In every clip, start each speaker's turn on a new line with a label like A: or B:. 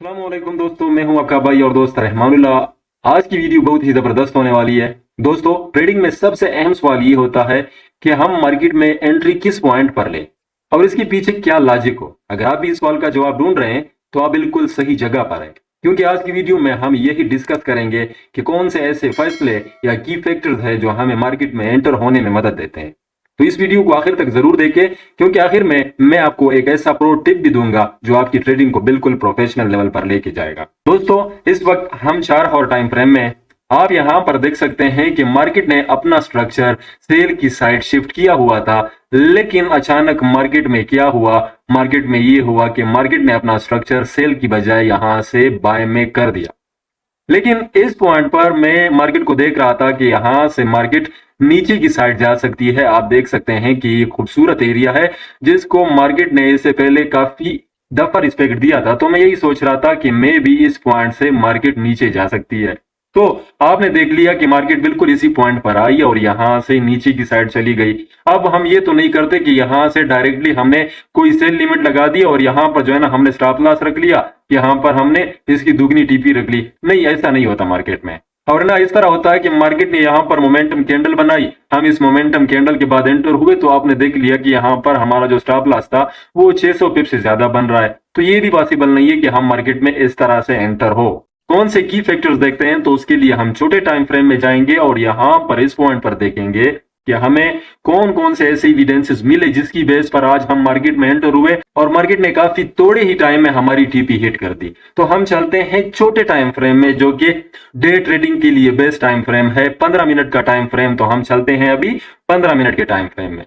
A: अस्सलामुअलैकुम दोस्तों, मैं हूं आपका भाई और दोस्त रहमानुल्लाह। आज की वीडियो बहुत ही जबरदस्त होने वाली है। दोस्तों, ट्रेडिंग में सबसे अहम सवाल ये होता है कि हम मार्केट में एंट्री किस पॉइंट पर लें और इसके पीछे क्या लॉजिक हो। अगर आप भी इस सवाल का जवाब ढूंढ रहे हैं तो आप बिल्कुल सही जगह पर हैं, क्योंकि आज की वीडियो में हम यही डिस्कस करेंगे कि कौन से ऐसे फैसले या की फैक्टर्स है जो हमें मार्केट में एंटर होने में मदद देते हैं। तो इस वीडियो को आखिर तक जरूर देखें, क्योंकि आखिर में मैं आपको एक ऐसा प्रो टिप भी दूंगा जो आपकी ट्रेडिंग को बिल्कुल प्रोफेशनल लेवल पर लेके जाएगा। दोस्तों, इस वक्त हम 4 आवर टाइम फ्रेम में हैं। आप यहां पर देख सकते हैं कि मार्केट ने अपना स्ट्रक्चर सेल की साइड शिफ्ट किया हुआ था, लेकिन अचानक मार्केट में क्या हुआ, मार्केट में ये हुआ कि मार्केट ने अपना स्ट्रक्चर सेल की बजाय यहां से बाय में कर दिया। लेकिन इस पॉइंट पर मैं मार्केट को देख रहा था कि यहां से मार्केट नीचे की साइड जा सकती है। आप देख सकते हैं कि ये खूबसूरत एरिया है जिसको मार्केट ने इससे पहले काफी दफा रिस्पेक्ट दिया था। तो मैं यही सोच रहा था कि मैं भी इस पॉइंट से मार्केट नीचे जा सकती है। तो आपने देख लिया कि मार्केट बिल्कुल इसी पॉइंट पर आई और यहां से नीचे की साइड चली गई। अब हम ये तो नहीं करते कि यहां से डायरेक्टली हमने कोई सेल लिमिट लगा दी और यहां पर जो है ना हमने स्टॉप लॉस रख लिया, यहां पर हमने इसकी दुगनी टीपी रख ली। नहीं, ऐसा नहीं होता मार्केट में। और ना इस तरह होता है कि मार्केट ने यहाँ पर मोमेंटम कैंडल बनाई, हम इस मोमेंटम कैंडल के बाद एंटर हुए तो आपने देख लिया कि यहाँ पर हमारा जो स्टॉप लॉस था वो 600 पिप से ज्यादा बन रहा है। तो ये भी पॉसिबल नहीं है कि हम मार्केट में इस तरह से एंटर हो। कौन से की फैक्टर्स देखते हैं, तो उसके लिए हम छोटे टाइम फ्रेम में जाएंगे और यहाँ पर इस पॉइंट पर देखेंगे कि हमें कौन कौन से ऐसे एविडेंसेस मिले जिसकी बेस पर आज हम मार्केट में एंटर हुए और मार्केट ने काफी थोड़े ही टाइम में हमारी टीपी हिट कर दी। तो हम चलते हैं छोटे टाइम फ्रेम में, जो कि डे ट्रेडिंग के लिए बेस्ट टाइम फ्रेम है, 15 मिनट का टाइम फ्रेम। तो हम चलते हैं अभी 15 मिनट के टाइम फ्रेम में।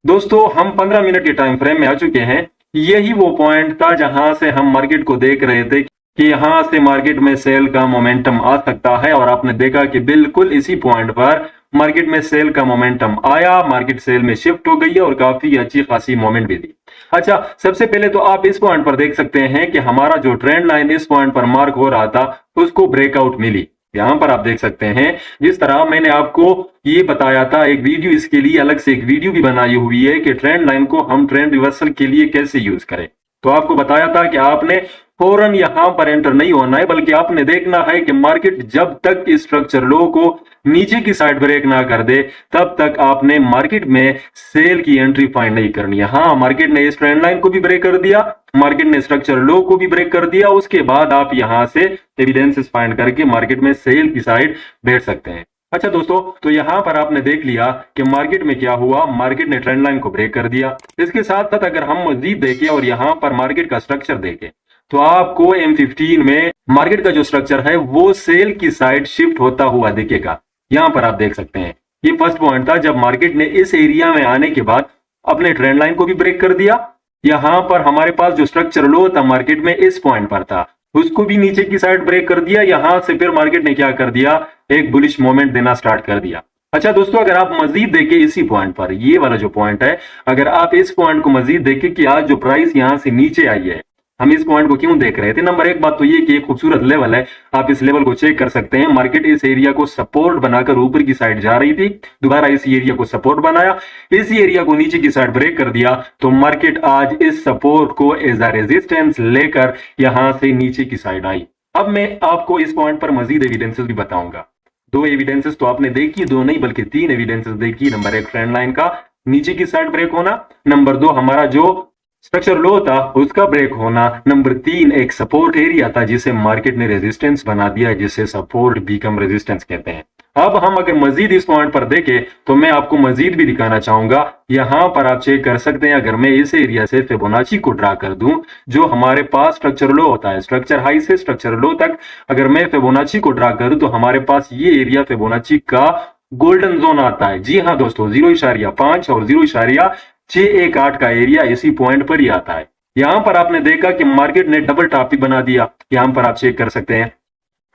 A: दोस्तों, हम 15 मिनट के टाइम फ्रेम में आ चुके हैं। यही वो पॉइंट था जहां से हम मार्केट को देख रहे थे कि यहां से मार्केट में सेल का मोमेंटम आ सकता है, और आपने देखा कि बिल्कुल इसी पॉइंट पर मार्केट में सेल का मोमेंटम आया, मार्केट सेल में शिफ्ट हो गई है और काफी अच्छी खासी मोमेंट भी दी। अच्छा, सबसे पहले तो आप इस पॉइंट पर देख सकते हैं कि हमारा जो ट्रेंड लाइन इस पॉइंट पर मार्क हो रहा था उसको ब्रेकआउट मिली। यहां पर आप देख सकते हैं, जिस तरह मैंने आपको ये बताया था, एक वीडियो इसके लिए अलग से एक वीडियो भी बनाई हुई है कि ट्रेंड लाइन को हम ट्रेंड रिवर्सल के लिए कैसे यूज करें। तो आपको बताया था कि आपने फौरन यहां पर एंटर नहीं होना है, बल्कि आपने देखना है कि मार्केट जब तक इस स्ट्रक्चर लो को नीचे की साइड ब्रेक ना कर दे तब तक आपने मार्केट में सेल की एंट्री फाइंड नहीं करनी है। हाँ, मार्केट ने इस ट्रेंड लाइन को भी ब्रेक कर दिया, मार्केट ने स्ट्रक्चर लो को भी ब्रेक कर दिया, उसके बाद आप यहां से एविडेंसेस फाइंड करके मार्केट में सेल की साइड बैठ सकते हैं। अच्छा दोस्तों, तो यहां पर आपने देख लिया कि मार्केट में क्या हुआ, मार्केट ने ट्रेंड लाइन को ब्रेक कर दिया। इसके साथ साथ अगर हम मजीद देखें और यहां पर मार्केट का स्ट्रक्चर देखें तो आपको M15 में मार्केट का जो स्ट्रक्चर है वो सेल की साइड शिफ्ट होता हुआ दिखेगा। यहां पर आप देख सकते हैं, ये फर्स्ट पॉइंट था जब मार्केट ने इस एरिया में आने के बाद अपने ट्रेंड लाइन को भी ब्रेक कर दिया। यहां पर हमारे पास जो स्ट्रक्चर लो था मार्केट में इस पॉइंट पर था, उसको भी नीचे की साइड ब्रेक कर दिया। यहां से फिर मार्केट ने क्या कर दिया, एक बुलिश मोमेंट देना स्टार्ट कर दिया। अच्छा दोस्तों, अगर आप मजीद देखें इसी पॉइंट पर, ये वाला जो पॉइंट है, अगर आप इस पॉइंट को मजीद देखें कि आज जो प्राइस यहां से नीचे आई है, हम इस पॉइंट को क्यों देख रहे थे। नंबर एक बात तो ये कि एक खूबसूरत लेवल है, आप इस लेवल को चेक कर सकते हैं। मार्केट इस एरिया को सपोर्ट बनाकर ऊपर की साइड जा रही थी, दोबारा इस एरिया को सपोर्ट बनाया, इस एरिया को नीचे की साइड ब्रेक कर दिया, तो मार्केट आज इस सपोर्ट को एज अ रेजिस्टेंस लेकर यहां से नीचे की साइड आई। अब मैं आपको इस पॉइंट पर मजीद एविडेंसेस भी बताऊंगा। 2 एविडेंसेस तो आपने देखी, 2 नहीं बल्कि 3 एविडेंसेस देखी। नंबर 1 ट्रेंड लाइन का नीचे की साइड ब्रेक होना, नंबर 2 हमारा जो स्ट्रक्चर लो था उसका ब्रेक होना, नंबर 3 एक सपोर्ट एरिया था जिसे मार्केट ने रेजिस्टेंस बना दिया, जिसे सपोर्ट बिकम रेजिस्टेंस कहते हैं। अब हम अगर मजीद इस पॉइंट पर देखें तो मैं आपको मजीद भी दिखाना चाहूंगा। यहां पर आप चेक कर सकते हैं, अगर मैं इस एरिया से फिबोनाची को ड्रा कर दूं, जो हमारे पास स्ट्रक्चर लो होता है, स्ट्रक्चर हाई से स्ट्रक्चर लो तक अगर मैं फिबोनाची को ड्रा करूं तो हमारे पास ये एरिया फिबोनाची का गोल्डन जोन आता है। जी हाँ दोस्तों, 0.5 और 0.618 का एरिया इसी पॉइंट पर ही आता है। यहां पर आपने देखा कि मार्केट ने डबल टॉप भी बना दिया, यहां पर आप चेक कर सकते हैं।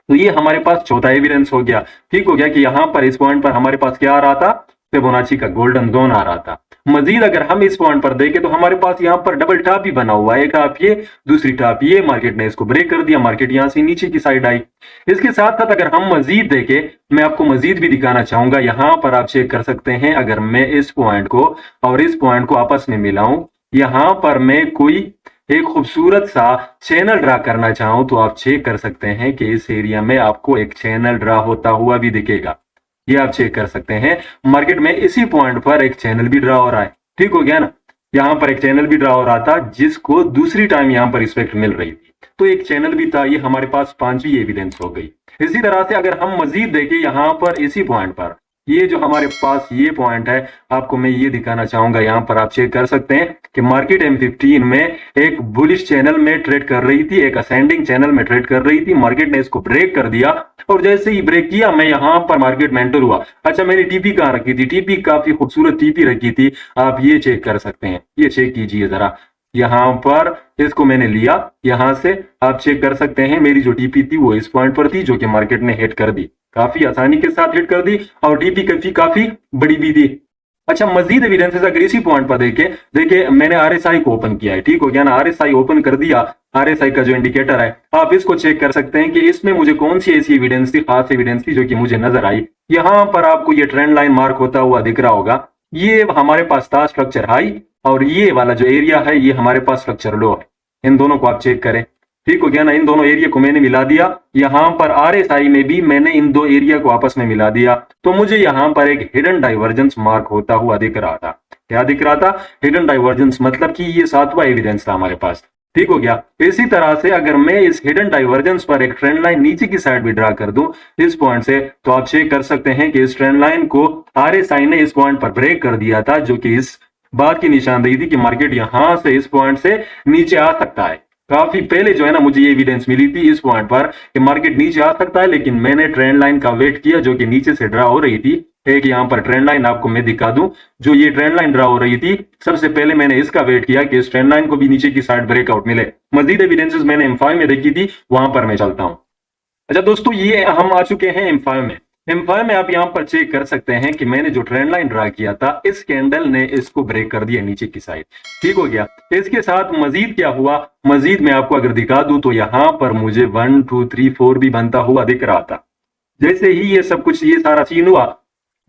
A: तो ये हमारे पास चौथा एविडेंस हो गया। ठीक हो गया कि यहां पर इस पॉइंट पर हमारे पास क्या आ रहा था, फिबोनाची का गोल्डन जोन आ रहा था। मजीद अगर हम इस पॉइंट पर देखें तो हमारे पास यहां पर डबल टॉप भी बना हुआ है, एक टॉप ये, दूसरी टॉप ये, मार्केट ने इसको ब्रेक कर दिया, मार्केट यहां से नीचे की साइड आई। इसके साथ साथ अगर हम मजीद देखें, मैं आपको मजीद भी दिखाना चाहूंगा। यहां पर आप चेक कर सकते हैं, अगर मैं इस पॉइंट को और इस पॉइंट को आपस में मिलाऊं, यहां पर मैं कोई एक खूबसूरत सा चैनल ड्रा करना चाहूं तो आप चेक कर सकते हैं कि इस एरिया में आपको एक चैनल ड्रा होता हुआ भी दिखेगा। ये आप चेक कर सकते हैं, मार्केट में इसी पॉइंट पर एक चैनल भी ड्रा हो रहा है। ठीक हो गया ना, यहाँ पर एक चैनल भी ड्रा हो रहा था जिसको दूसरी टाइम यहाँ पर रिस्पेक्ट मिल रही थी, तो एक चैनल भी था। ये हमारे पास पांचवी एविडेंस हो गई। इसी तरह से अगर हम मजीद देखें यहाँ पर इसी पॉइंट पर, ये जो हमारे पास ये पॉइंट है, आपको मैं ये दिखाना चाहूंगा। यहाँ पर आप चेक कर सकते हैं कि मार्केट M15 में एक बुलिश चैनल में ट्रेड कर रही थी, एक असेंडिंग चैनल में ट्रेड कर रही थी। मार्केट ने इसको ब्रेक कर दिया और जैसे ही ब्रेक किया मैं यहाँ पर मार्केट में एंटर हुआ। अच्छा, मैंने टीपी कहाँ रखी थी? टीपी काफी खूबसूरत टीपी रखी थी, आप ये चेक कर सकते हैं। ये चेक कीजिए जरा, यहाँ पर इसको मैंने लिया, यहां से आप चेक कर सकते हैं मेरी जो टीपी थी वो इस पॉइंट पर थी, जो कि मार्केट ने हिट कर दी, काफी आसानी के साथ हिट कर दी और टीपी काफी बड़ी भी थी। अच्छा, मजीद एविडेंसेस अगर इसी पॉइंट पर देखिए मैंने RSI को ओपन किया है। ठीक हो गया ना, RSI ओपन कर दिया। RSI का जो इंडिकेटर है आप इसको चेक कर सकते हैं कि इसमें मुझे कौन सी ऐसी एविडेंस थी, खास एविडेंस थी जो कि मुझे नजर आई। यहां पर आपको ये ट्रेंड लाइन मार्क होता हुआ दिख रहा होगा, ये हमारे पास था स्ट्रक्चर हाई और ये वाला जो एरिया है ये हमारे पास स्ट्रक्चर लो है। इन दोनों को आप चेक करें। ठीक हो गया ना, इन दोनों एरिया को मैंने मिला दिया। यहां पर RSI में भी मैंने इन दो एरिया को आपस में मिला दिया, तो मुझे यहां पर एक हिडन डाइवर्जेंस मार्क होता हुआ दिख रहा था। क्या दिख रहा था? हिडन डाइवर्जेंस, मतलब कि ये सातवां एविडेंस था हमारे पास। ठीक हो गया। इसी तरह से अगर मैं इस हिडन डाइवर्जेंस पर एक ट्रेंड लाइन नीचे की साइड भी ड्रा कर दूं इस पॉइंट से, तो आप चेक कर सकते हैं कि इस ट्रेंड लाइन को RSI ने इस पॉइंट पर ब्रेक कर दिया था, जो कि इस बात की निशानदेही थी कि मार्केट यहां से इस पॉइंट से नीचे आ सकता है। काफी पहले जो है ना मुझे ये एविडेंस मिली थी इस पॉइंट पर कि मार्केट नीचे आ सकता है, लेकिन मैंने ट्रेंड लाइन का वेट किया जो कि नीचे से ड्रा हो रही थी। एक यहाँ पर ट्रेंड लाइन आपको मैं दिखा दूं, जो ये ट्रेंड लाइन ड्रा हो रही थी, सबसे पहले मैंने इसका वेट किया कि इस ट्रेंड लाइन को भी नीचे की साइड ब्रेकआउट मिले। मजीद एविडेंसेस मैंने M5 में देखी थी, वहां पर मैं चलता हूं। अच्छा दोस्तों, ये हम आ चुके हैं M5 में। M5 में आप यहां पर चेक कर सकते हैं कि मैंने जो ट्रेंड लाइन ड्रा किया था, इस कैंडल ने इसको ब्रेक कर दिया नीचे की साइड। ठीक हो गया। इसके साथ मजीद क्या हुआ, मजीद मैं आपको अगर दिखा दूं तो यहां पर मुझे 1 2 3 4 भी बनता हुआ दिख रहा था। जैसे ही ये सब कुछ, ये सारा सीन हुआ,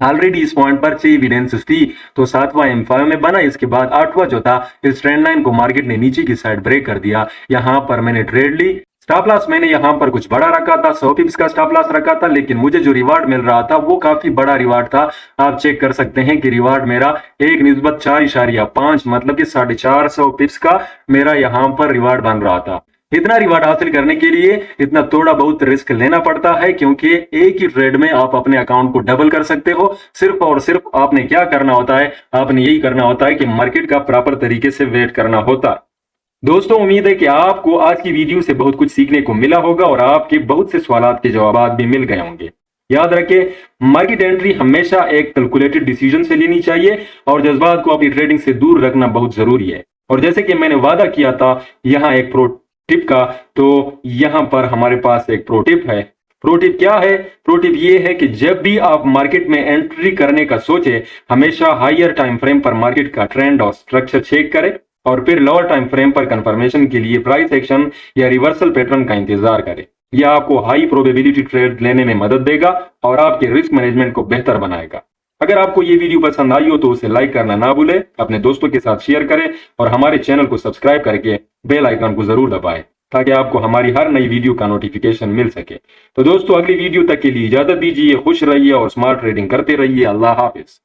A: ऑलरेडी इस पॉइंट पर 6 एविडेंसेस थी, तो 7वां M5 में बना। इसके बाद 8वां जो था, इस ट्रेंड लाइन को मार्केट ने नीचे की साइड ब्रेक कर दिया। यहां पर मैंने ट्रेड ली। स्टॉप लॉस मैंने यहां पर कुछ बड़ा रखा था, 100 पिप्स का स्टॉप लॉस रखा था, लेकिन मुझे जो रिवार्ड मिल रहा था वो काफी बड़ा रिवार्ड था। आप चेक कर सकते हैं कि रिवार्ड मेरा 1:4.5, मतलब कि 450 पिप्स का मेरा यहां पर रिवार्ड बन रहा था। इतना रिवार्ड हासिल करने के लिए इतना थोड़ा बहुत रिस्क लेना पड़ता है, क्योंकि एक ही ट्रेड में आप अपने अकाउंट को डबल कर सकते हो। सिर्फ और सिर्फ आपने क्या करना होता है, आपने यही करना होता है कि मार्केट का प्रॉपर तरीके से वेट करना होता है। दोस्तों, उम्मीद है कि आपको आज की वीडियो से बहुत कुछ सीखने को मिला होगा और आपके बहुत से सवालात के जवाब भी मिल गए होंगे। याद रखें, मार्केट एंट्री हमेशा एक कैलकुलेटेड डिसीजन से लेनी चाहिए और जज्बात को अपनी ट्रेडिंग से दूर रखना बहुत जरूरी है। और जैसे कि मैंने वादा किया था यहाँ एक प्रो टिप का, तो यहाँ पर हमारे पास एक प्रो टिप है। प्रो टिप क्या है? प्रो टिप ये है कि जब भी आप मार्केट में एंट्री करने का सोचे, हमेशा हायर टाइम फ्रेम पर मार्केट का ट्रेंड और स्ट्रक्चर चेक करें और फिर लोअर टाइम फ्रेम पर कंफर्मेशन के लिए प्राइस एक्शन या रिवर्सल पैटर्न का इंतजार करें। यह आपको हाई प्रोबेबिलिटी ट्रेड लेने में मदद देगा और आपके रिस्क मैनेजमेंट को बेहतर बनाएगा। अगर आपको ये वीडियो पसंद आई हो तो उसे लाइक करना ना भूलें, अपने दोस्तों के साथ शेयर करें और हमारे चैनल को सब्सक्राइब करके बेल आइकन को जरूर दबाएं, ताकि आपको हमारी हर नई वीडियो का नोटिफिकेशन मिल सके। तो दोस्तों, अगली वीडियो तक के लिए इजाजत दीजिए। खुश रहिए और स्मार्ट ट्रेडिंग करते रहिए। अल्लाह हाफिज।